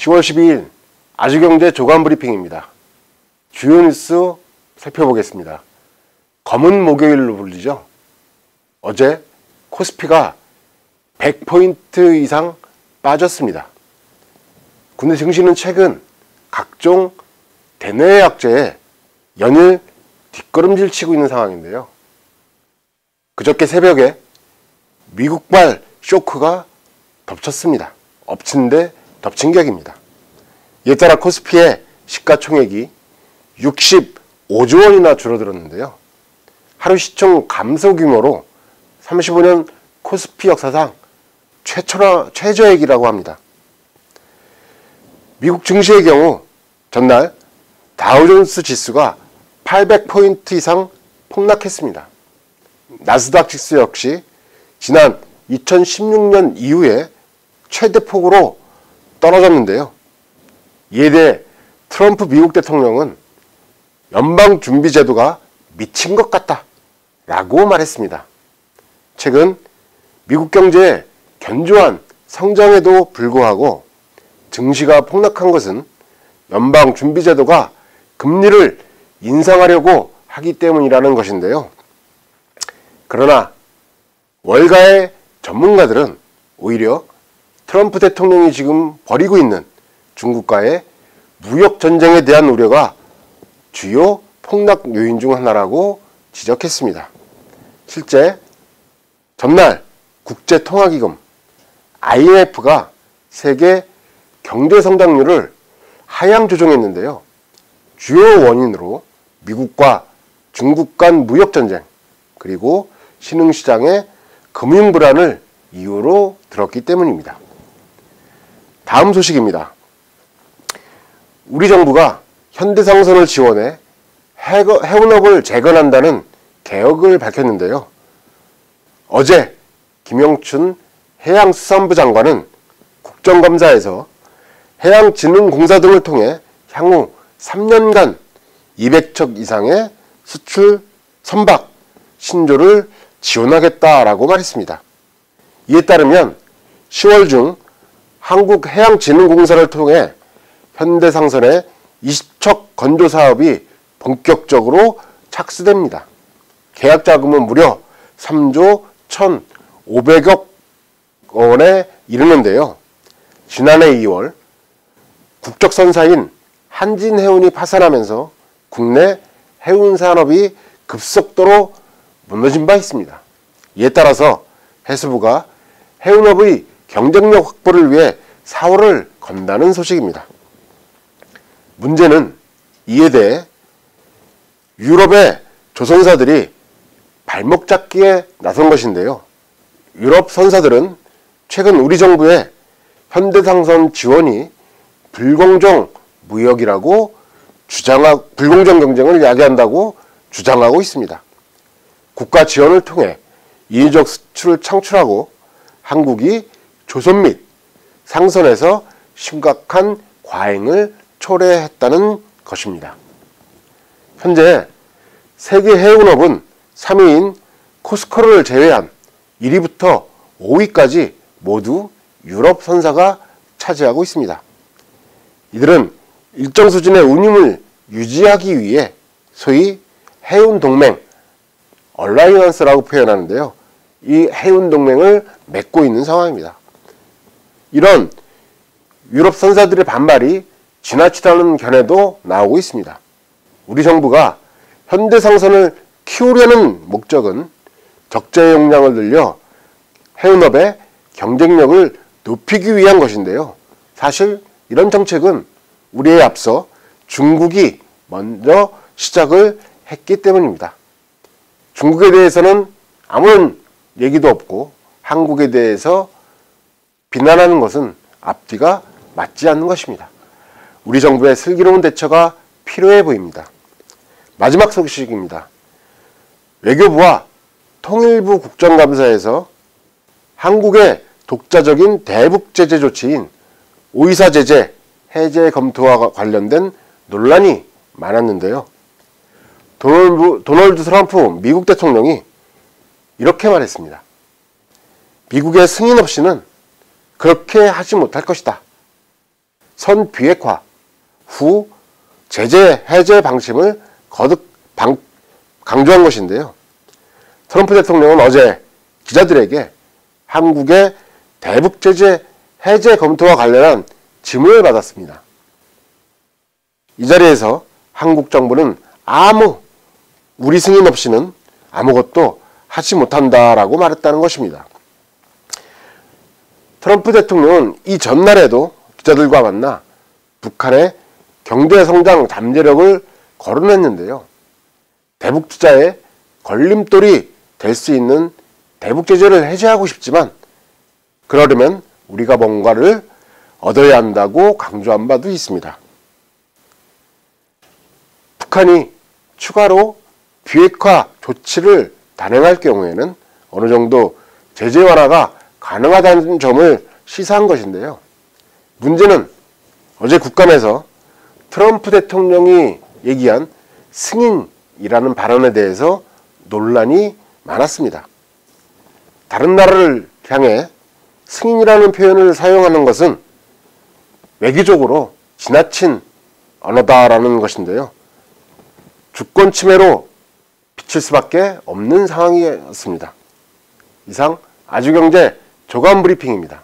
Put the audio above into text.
10월 12일 아주경제 조간 브리핑입니다. 주요 뉴스 살펴보겠습니다. 검은 목요일로 불리죠. 어제 코스피가 100포인트 이상 빠졌습니다. 국내 증시는 최근 각종 대내 악재에 연일 뒷걸음질 치고 있는 상황인데요. 그저께 새벽에 미국발 쇼크가 덮쳤습니다. 엎친 데 덮친 격입니다. 이에 따라 코스피의 시가총액이 65조 원이나 줄어들었는데요. 하루 시총 감소 규모로 35년 코스피 역사상 최저액이라고 합니다. 미국 증시의 경우 전날 다우존스 지수가 800포인트 이상 폭락했습니다. 나스닥 지수 역시 지난 2016년 이후에 최대폭으로 떨어졌는데요. 이에 대해 트럼프 미국 대통령은 연방준비제도가 미친 것 같다 라고 말했습니다. 최근 미국 경제의 견조한 성장에도 불구하고 증시가 폭락한 것은 연방준비제도가 금리를 인상하려고 하기 때문이라는 것인데요. 그러나 월가의 전문가들은 오히려 트럼프 대통령이 지금 벌이고 있는 중국과의 무역전쟁에 대한 우려가 주요 폭락 요인 중 하나라고 지적했습니다. 실제 전날 국제통화기금 IMF가 세계 경제성장률을 하향 조정했는데요. 주요 원인으로 미국과 중국 간 무역전쟁 그리고 신흥시장의 금융불안을 이유로 들었기 때문입니다. 다음 소식입니다. 우리 정부가 현대상선을 지원해 해운업을 재건한다는 계획을 밝혔는데요. 어제 김영춘 해양수산부 장관은 국정감사에서 해양진흥공사 등을 통해 향후 3년간 200척 이상의 수출 선박 신조를 지원하겠다라고 말했습니다. 이에 따르면 10월 중 한국해양진흥공사를 통해 현대상선의 20척 건조 사업이 본격적으로 착수됩니다. 계약 자금은 무려 3조 1,500억 원에 이르는데요. 지난해 2월 국적선사인 한진해운이 파산하면서 국내 해운산업이 급속도로 무너진 바 있습니다. 이에 따라서 해수부가 해운업의 경쟁력 확보를 위해 사활을 건다는 소식입니다. 문제는 이에 대해 유럽의 조선사들이 발목 잡기에 나선 것인데요. 유럽 선사들은 최근 우리 정부의 현대상선 지원이 불공정 무역이라고 불공정 경쟁을 야기한다고 주장하고 있습니다. 국가 지원을 통해 인위적 수출을 창출하고 한국이 조선 및 상선에서 심각한 과잉을 초래했다는 것입니다. 현재 세계 해운업은 3위인 코스코를 제외한 1위부터 5위까지 모두 유럽 선사가 차지하고 있습니다. 이들은 일정 수준의 운임을 유지하기 위해 소위 해운동맹, 얼라이언스라고 표현하는데요. 이 해운동맹을 맺고 있는 상황입니다. 이런 유럽 선사들의 반발이 지나치다는 견해도 나오고 있습니다. 우리 정부가 현대상선을 키우려는 목적은 적재 용량을 늘려 해운업의 경쟁력을 높이기 위한 것인데요. 사실 이런 정책은 우리에 앞서 중국이 먼저 시작을 했기 때문입니다. 중국에 대해서는 아무런 얘기도 없고 한국에 대해서 비난하는 것은 앞뒤가 맞지 않는 것입니다. 우리 정부의 슬기로운 대처가 필요해 보입니다. 마지막 소식입니다. 외교부와 통일부 국정감사에서 한국의 독자적인 대북 제재 조치인 오이사 제재 해제 검토와 관련된 논란이 많았는데요. 도널드 트럼프 미국 대통령이 이렇게 말했습니다. 미국의 승인 없이는 그렇게 하지 못할 것이다. 선비핵화 후 제재 해제 방침을 거듭 강조한 것인데요. 트럼프 대통령은 어제 기자들에게 한국의 대북 제재 해제 검토와 관련한 질문을 받았습니다. 이 자리에서 한국 정부는 우리 승인 없이는 아무것도 하지 못한다라고 말했다는 것입니다. 트럼프 대통령은 이 전날에도 기자들과 만나 북한의 경제성장 잠재력을 거론했는데요. 대북 투자에 걸림돌이 될 수 있는 대북 제재를 해제하고 싶지만 그러려면 우리가 뭔가를 얻어야 한다고 강조한 바도 있습니다. 북한이 추가로 비핵화 조치를 단행할 경우에는 어느 정도 제재 완화가 가능하다는 점을 시사한 것인데요. 문제는 어제 국감에서 트럼프 대통령이 얘기한 승인이라는 발언에 대해서 논란이 많았습니다. 다른 나라를 향해 승인이라는 표현을 사용하는 것은 외교적으로 지나친 언어다라는 것인데요. 주권 침해로 비칠 수밖에 없는 상황이었습니다. 이상 아주경제 조간 브리핑입니다.